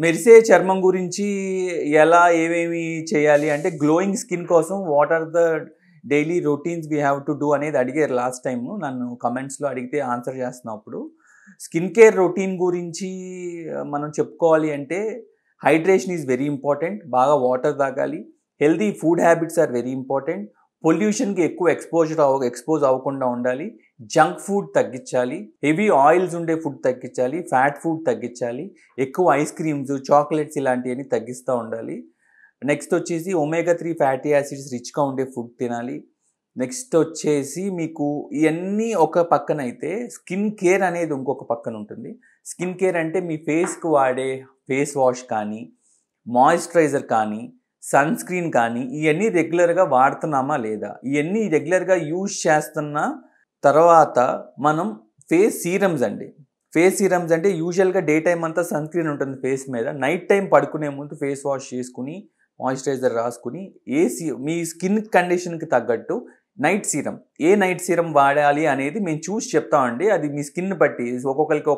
మెరిసే చర్మం గురించి ఎలా ఏమేమి చేయాలి అంటే గ్లోయింగ్ స్కిన్ కోసం what are the daily routines we have to do అనేది అడిగారు లాస్ట్ టైం నన్ను కమెంట్స్లో అడిగితే ఆన్సర్ చేస్తున్నప్పుడు స్కిన్ కేర్ రొటీన్ గురించి మనం చెప్పుకోవాలి అంటే హైడ్రేషన్ ఈజ్ వెరీ ఇంపార్టెంట్, బాగా వాటర్ తాగాలి, healthy food habits are very important, పొల్యూషన్కి ఎక్కువ ఎక్స్పోజ్ అవ్వకుండా ఉండాలి, జంక్ ఫుడ్ తగ్గించాలి, హెవీ ఆయిల్స్ ఉండే ఫుడ్ తగ్గించాలి, ఫ్యాట్ ఫుడ్ తగ్గించాలి, ఎక్కువ ఐస్ క్రీమ్స్ చాక్లెట్స్ ఇలాంటివన్నీ తగ్గిస్తూ ఉండాలి. నెక్స్ట్ వచ్చేసి ఒమేగా 3 ఫ్యాటీ యాసిడ్స్ రిచ్గా ఉండే ఫుడ్ తినాలి. నెక్స్ట్ వచ్చేసి మీకు ఇవన్నీ ఒక పక్కన అయితే స్కిన్ కేర్ అనేది ఇంకొక పక్కన ఉంటుంది. స్కిన్ కేర్ అంటే మీ ఫేస్కి వాడే ఫేస్ వాష్ కానీ, మాయిశ్చరైజర్ కానీ, సన్ స్క్రీన్ కానీ ఇవన్నీ రెగ్యులర్గా వాడుతున్నామా లేదా, ఇవన్నీ రెగ్యులర్గా యూజ్ చేస్తున్న తర్వాత మనం ఫేస్ సీరమ్స్ అండి. ఫేస్ సీరమ్స్ అంటే యూజువల్గా డే టైం అంతా సన్ స్క్రీన్ ఉంటుంది ఫేస్ మీద, నైట్ టైం పడుకునే ముందు ఫేస్ వాష్ చేసుకుని మాయిశ్చరైజర్ రాసుకుని మీ స్కిన్ కండిషన్కి తగ్గట్టు నైట్ సీరం వాడాలి అనేది మేము చూసి చెప్తామండి. అది మీ స్కిన్ బట్టి ఒక్కొక్కరికి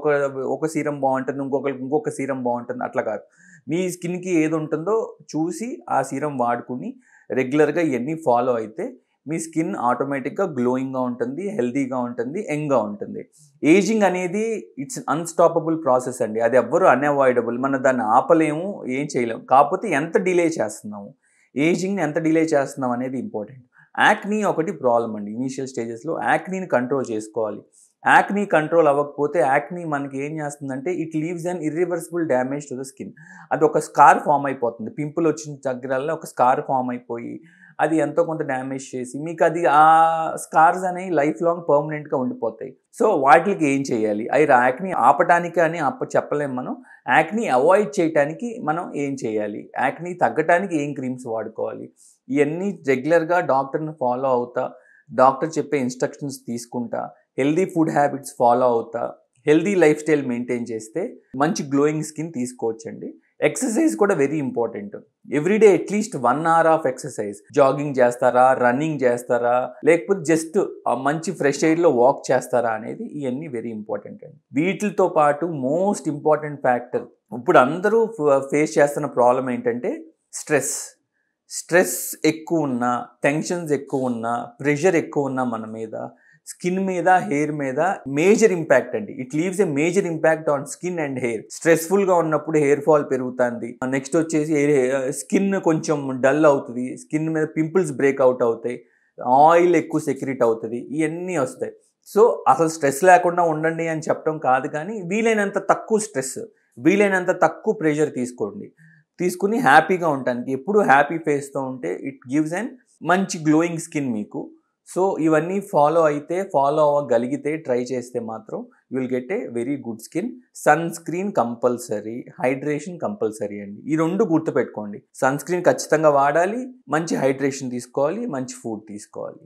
ఒక సీరం బాగుంటుంది, ఇంకొకరికి ఇంకొక సీరం బాగుంటుంది, అట్లా కాదు. మీ స్కిన్కి ఏది ఉంటుందో చూసి ఆ సీరం వాడుకుని రెగ్యులర్గా ఇవన్నీ ఫాలో అయితే మీ స్కిన్ ఆటోమేటిక్గా గ్లోయింగ్గా ఉంటుంది, హెల్తీగా ఉంటుంది, యంగ్గా ఉంటుంది. ఏజింగ్ అనేది ఇట్స్ అన్స్టాపబుల్ ప్రాసెస్ అండి, అది ఎవ్వరూ అన్అవాయిడబుల్, మనం దాన్ని ఆపలేము, ఏం చేయలేము. కాకపోతే ఎంత డిలే చేస్తున్నాము, ఏజింగ్ని ఎంత డిలే చేస్తున్నాం అనేది ఇంపార్టెంట్. యాక్నీ ఒకటి ప్రాబ్లం అండి. ఇనీషియల్ స్టేజెస్లో యాక్నీని కంట్రోల్ చేసుకోవాలి. యాక్నీ కంట్రోల్ అవ్వకపోతే యాక్నీ మనకి ఏం చేస్తుందంటే it leaves an irreversible damage to the skin. అది ఒక స్కార్ ఫామ్ అయిపోతుంది. పింపుల్ వచ్చిన దగ్గరల్లో ఒక స్కార్ ఫామ్ అయిపోయి అది ఎంతో కొంత డ్యామేజ్ చేసి మీకు అది ఆ స్కార్స్ అనేవి లైఫ్ లాంగ్ పర్మనెంట్గా ఉండిపోతాయి. సో వాటికి ఏం చేయాలి, అవి యాక్నీ ఆపటానికి అని చెప్పలేము మనం. యాక్నీ అవాయిడ్ చేయడానికి మనం ఏం చేయాలి, యాక్నీ తగ్గటానికి ఏం క్రీమ్స్ వాడుకోవాలి, ఇవన్నీ రెగ్యులర్గా డాక్టర్ని ఫాలో అవుతా, డాక్టర్ చెప్పే ఇన్స్ట్రక్షన్స్ తీసుకుంటా, హెల్దీ ఫుడ్ హ్యాబిట్స్ ఫాలో అవుతా, హెల్దీ లైఫ్ స్టైల్ మెయింటైన్ చేస్తే మంచి గ్లోయింగ్ స్కిన్ తీసుకోవచ్చండి. ఎక్సర్సైజ్ కూడా very important. Everyday at least 1 hour of exercise. Jogging చేస్తారా, రన్నింగ్ చేస్తారా, లేకపోతే జస్ట్ మంచి ఫ్రెష్ ఎయిర్లో వాక్ చేస్తారా అనేది ఇవన్నీ వెరీ ఇంపార్టెంట్ అండి. వీటితో పాటు మోస్ట్ ఇంపార్టెంట్ ఫ్యాక్టర్ ఇప్పుడు అందరూ ఫేస్ చేస్తున్న ప్రాబ్లం ఏంటంటే స్ట్రెస్ ఎక్కువ ఉన్నా, టెన్షన్స్ ఎక్కువ ఉన్నా, ప్రెషర్ ఎక్కువ ఉన్నా మన మీద, స్కిన్ మీద, హెయిర్ మీద మేజర్ ఇంపాక్ట్ అండి. It leaves a major impact on skin and hair. స్ట్రెస్ఫుల్గా ఉన్నప్పుడు హెయిర్ ఫాల్ పెరుగుతుంది. నెక్స్ట్ వచ్చేసి స్కిన్ కొంచెం డల్ అవుతుంది, స్కిన్ మీద పింపుల్స్ బ్రేక్అవుట్ అవుతాయి, ఆయిల్ ఎక్కువ సెక్రెట్ అవుతుంది, ఇవన్నీ వస్తాయి. సో అసలు స్ట్రెస్ లేకుండా ఉండండి అని చెప్పడం కాదు, కానీ వీలైనంత తక్కువ స్ట్రెస్, వీలైనంత తక్కువ ప్రెషర్ తీసుకుని హ్యాపీగా ఉండటానికి, ఎప్పుడు హ్యాపీ ఫేస్తో ఉంటే ఇట్ గివ్స్ అండ్ మంచి గ్లోయింగ్ స్కిన్ మీకు. సో ఇవన్నీ ఫాలో అవ్వగలిగితే, ట్రై చేస్తే మాత్రం you will get a very good skin. Sunscreen compulsory, hydration compulsory అండి. ఈ రెండు గుర్తుపెట్టుకోండి. సన్ స్క్రీన్ ఖచ్చితంగా వాడాలి, మంచి హైడ్రేషన్ తీసుకోవాలి, మంచి ఫుడ్ తీసుకోవాలి.